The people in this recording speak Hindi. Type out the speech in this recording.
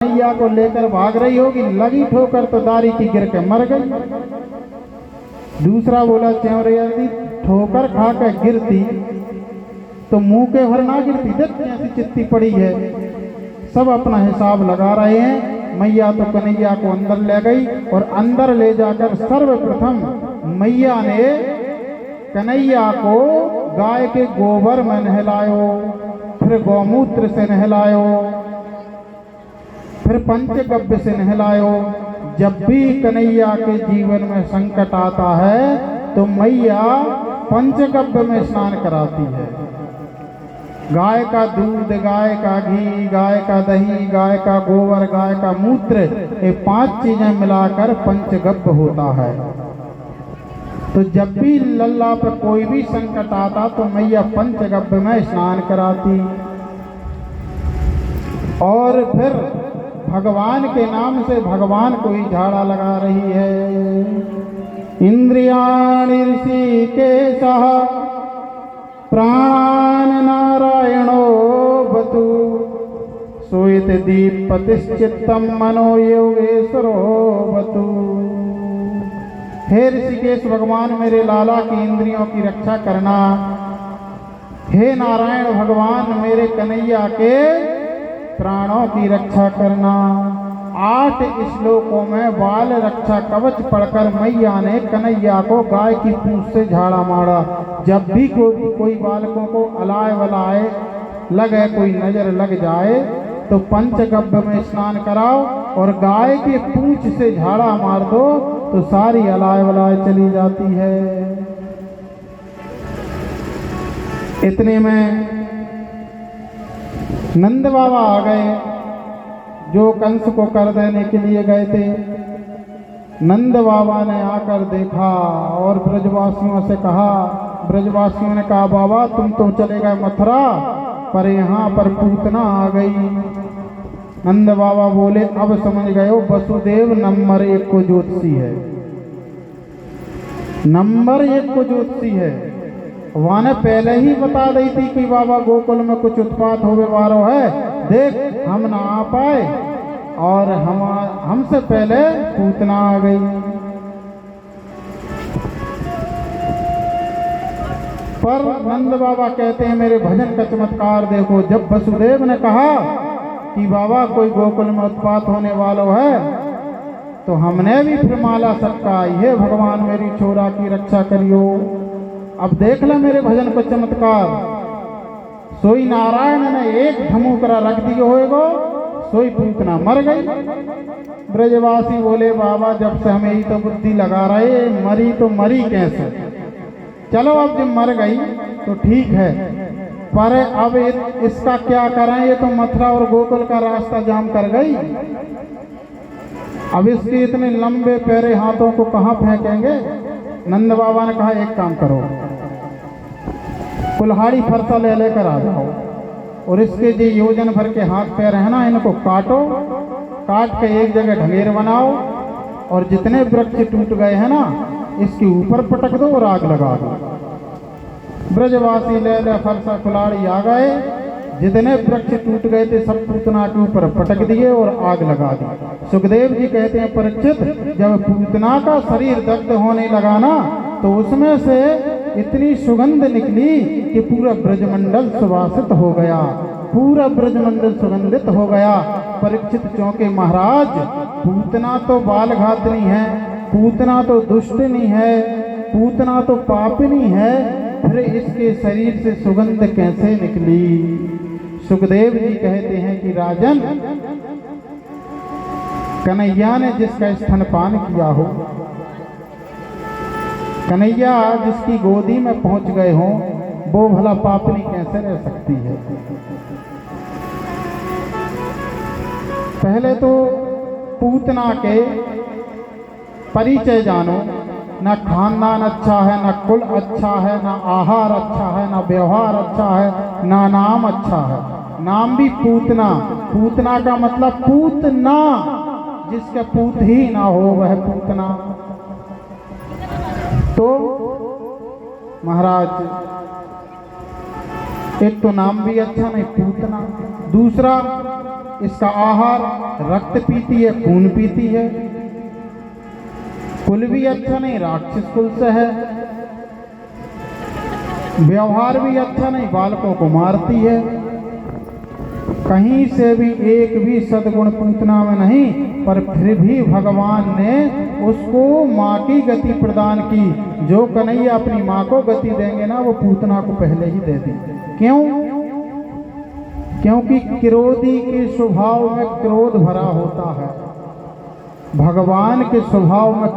कन्हैया को लेकर भाग रही होगी, लगी ठोकर तो दारी की गिर के मर गई। दूसरा बोला च्योरे यदि ठोकर खा कर गिरती तो मुंह के भर ना गिरती, देख ऐसी चित्ती पड़ी है। सब अपना हिसाब लगा रहे हैं। मैया तो कन्हैया को अंदर ले गई और अंदर ले जाकर सर्वप्रथम मैया ने कन्हैया को गाय के गोबर में नहलायो, फिर गौमूत्र से नहलायो, फिर पंचगव्य से नहलायो। जब भी कन्हैया के जीवन में संकट आता है तो मैया पंचगव्य में स्नान कराती है। गाय का दूध, गाय का घी, गाय का दही, गाय का गोबर, गाय का मूत्र, ये 5 चीजें मिलाकर पंचगव्य होता है। तो जब भी लल्ला पर कोई भी संकट आता तो मैया पंचगव्य में स्नान कराती और फिर भगवान के नाम से भगवान को ही झाड़ा लगा रही है। इंद्रियाणि ऋषिकेशः प्राण नारायणो बतु सोयित दीपतिश्चित्तम मनो योगेश्वरो बतु। हे ऋषिकेश भगवान मेरे लाला की इंद्रियों की रक्षा करना। हे नारायण भगवान मेरे कन्हैया के प्राणों की रक्षा करना। 8 श्लोकों में बाल रक्षा कवच पढ़कर मैया ने कन्हैया को गाय की पूंछ से झाड़ा मारा। जब भी कोई बालकों को अलाय वलाय लगे, कोई नजर लग जाए तो पंचगव्य में स्नान कराओ और गाय की पूंछ से झाड़ा मार दो तो सारी अलाय वलाय चली जाती है। इतने में नंद बाबा आ गए जो कंस को कर देने के लिए गए थे। नंद बाबा ने आकर देखा और ब्रजवासियों से कहा, ब्रजवासियों ने कहा बाबा तुम तो चले गए मथुरा, पर यहाँ पर पूतना आ गई। नंद बाबा बोले अब समझ गए हो, वसुदेव नंबर 1 को ज्योतिषी है, नंबर 1 को ज्योतिषी है। वहां ने पहले ही बता दी थी कि बाबा गोकुल में कुछ उत्पात होवे वारो है, देख हम ना आ पाए और हमसे पहले पूतना आ गई। पर नंद बाबा कहते हैं मेरे भजन का चमत्कार देखो। जब वसुदेव ने कहा कि बाबा कोई गोकुल में उत्पात होने वाला है तो हमने भी फिर माला सटकाई है, भगवान मेरी छोरा की रक्षा करियो। अब देख ले मेरे भजन को चमत्कार। सोई नारायण ने एक धमुकरा रख दियो होएगो, सोई पूतना मर गई। ब्रजवासी बोले बाबा जब से हमें ही तो बुद्धि लगा रहे, मरी तो मरी कैसे। चलो अब जब मर गई तो ठीक है, पर अब इसका क्या करें, ये तो मथुरा और गोकुल का रास्ता जाम कर गई। अब इसके इतने लंबे पैरे हाथों को कहाँ फेंकेंगे। नंद बाबा ने कहा एक काम करो, कुल्हाड़ी फरसा ले लेकर आ जाओ और इसके जो योजन भर के हाथ पैर है ना, इनको काटो, काट के एक जगह ढंगेर बनाओ और जितने वृक्ष टूट गए हैं ना इसके ऊपर पटक दो और आग लगा दो। ब्रजवासी ले फरसा कुल्हाड़ी आ गए, जितने वृक्ष टूट गए थे सब पूतना के ऊपर पटक दिए और आग लगा दी। सुखदेव जी कहते हैं परीक्षित जब पूतना का शरीर दग्ध होने लगा ना तो उसमें से इतनी सुगंध निकली कि पूरा ब्रजमंडल सुवासित हो गया, पूरा ब्रजमंडल सुगंधित हो गया। परीक्षित चौंके महाराज पूतना तो बालघातनी है, पूतना तो दुष्टनी है, पूतना तो पापिनी है, फिर इसके शरीर से सुगंध कैसे निकली। सुखदेव जी कहते हैं कि राजन कन्हैया ने जिसका स्तनपान किया हो, कन्हैया जिसकी गोदी में पहुंच गए हों, वो भला पापनी कैसे रह सकती है। पहले तो पूतना के परिचय जानो, ना खानदान अच्छा है, ना कुल अच्छा है, ना आहार अच्छा है, ना व्यवहार अच्छा है, ना नाम अच्छा है। नाम भी पूतना, पूतना का मतलब पूतना, जिसका पूत ही ना हो वह पूतना। तो महाराज एक तो नाम भी अच्छा नहीं, पूतना। दूसरा इसका आहार रक्त पीती है, खून पीती है। कुल भी अच्छा नहीं, राक्षस कुल से है। व्यवहार भी अच्छा नहीं, बालकों को मारती है। कहीं से भी एक भी सद्गुण पूतना में नहीं, पर फिर भी भगवान ने उसको माँ की गति प्रदान की। जो कन्हैया अपनी माँ को गति देंगे ना, वो पूतना को पहले ही दे दी। क्यों? क्योंकि क्रोधी के स्वभाव में क्रोध भरा होता है, भगवान के स्वभाव में